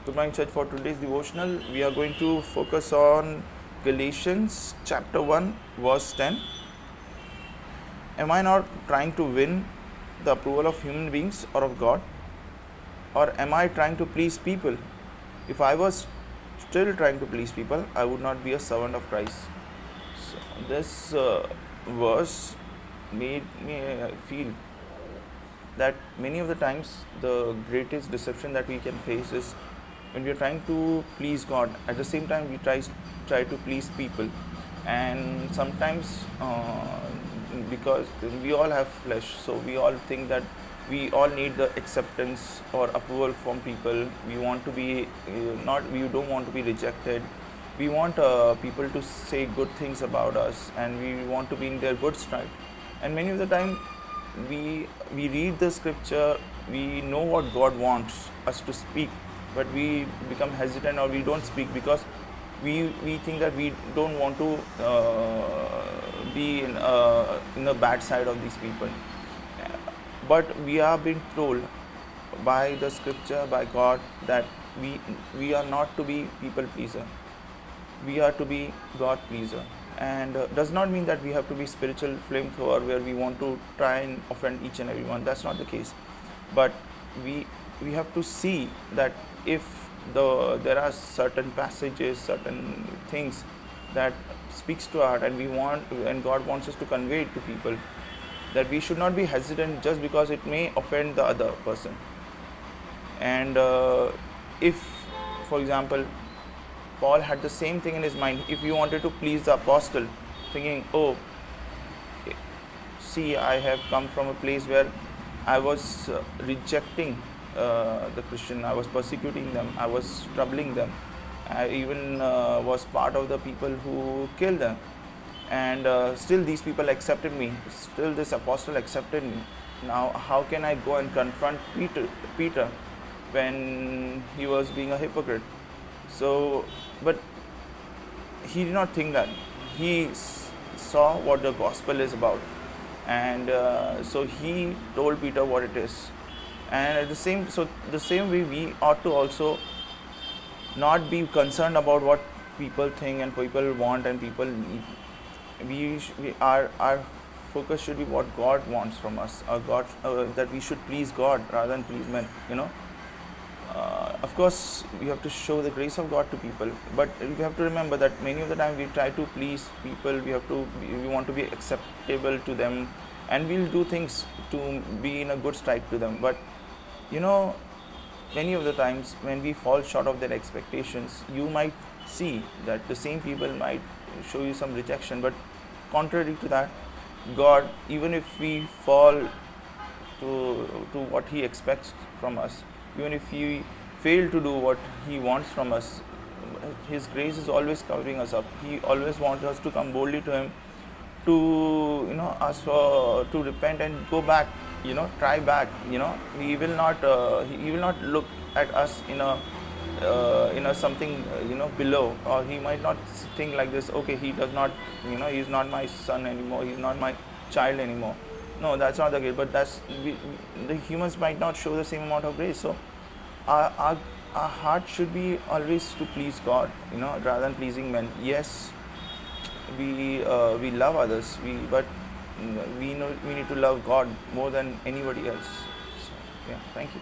Good morning, church. For today's devotional, we are going to focus on Galatians chapter 1, verse 10. Am I not trying to win the approval of human beings or of God? Or am I trying to please people? If I was still trying to please people, I would not be a servant of Christ. So this verse made me feel that many of the times the greatest deception that we can face is when we are trying to please God. At the same time, we try to please people, and sometimes because we all have flesh, so we all think that we all need the acceptance or approval from people. We want to be we don't want to be rejected. We want people to say good things about us, and we want to be in their good stride. And many of the time, we read the scripture, we know what God wants us to speak, but we become hesitant or we don't speak because we think that we don't want to be in the bad side of these people. But we are being told by the scripture, by God, that we are not to be people pleaser. We are to be God pleaser, and does not mean that we have to be spiritual flamethrower where we want to try and offend each and everyone. That's not the case. But we have to see that if there are certain passages, certain things that speaks to our heart, and God wants us to convey it to people, that we should not be hesitant just because it may offend the other person. And if, for example, Paul had the same thing in his mind. If he wanted to please the apostle, thinking, oh, see, I have come from a place where I was rejecting the Christian, I was persecuting them, I was troubling them, I even was part of the people who killed them, and still these people accepted me, still this apostle accepted me. Now how can I go and confront Peter when he was being a hypocrite? So, but he did not think that. He saw what the gospel is about, and so he told Peter what it is. And at the same way, we ought to also not be concerned about what people think and people want and people need. Our focus should be what God wants from us. That we should please God rather than please men. Of course, we have to show the grace of God to people, but we have to remember that many of the time we try to please people. We want to be acceptable to them, and we'll do things to be in a good stride to them. But many of the times when we fall short of their expectations, you might see that the same people might show you some rejection. But contrary to that, God, even if we fall to what He expects from us, even if we fail to do what He wants from us, His grace is always covering us up. He always wants us to come boldly to Him, to ask for, to repent and go back, try back. He will not look at us in a something below, or He might not think like this. Okay, he does not, he's not my son anymore, he's not my child anymore. No, that's not the case. But the humans might not show the same amount of grace. So our heart should be always to please God, rather than pleasing men. Yes, we love others, but we know we need to love God more than anybody else. So, yeah, thank you.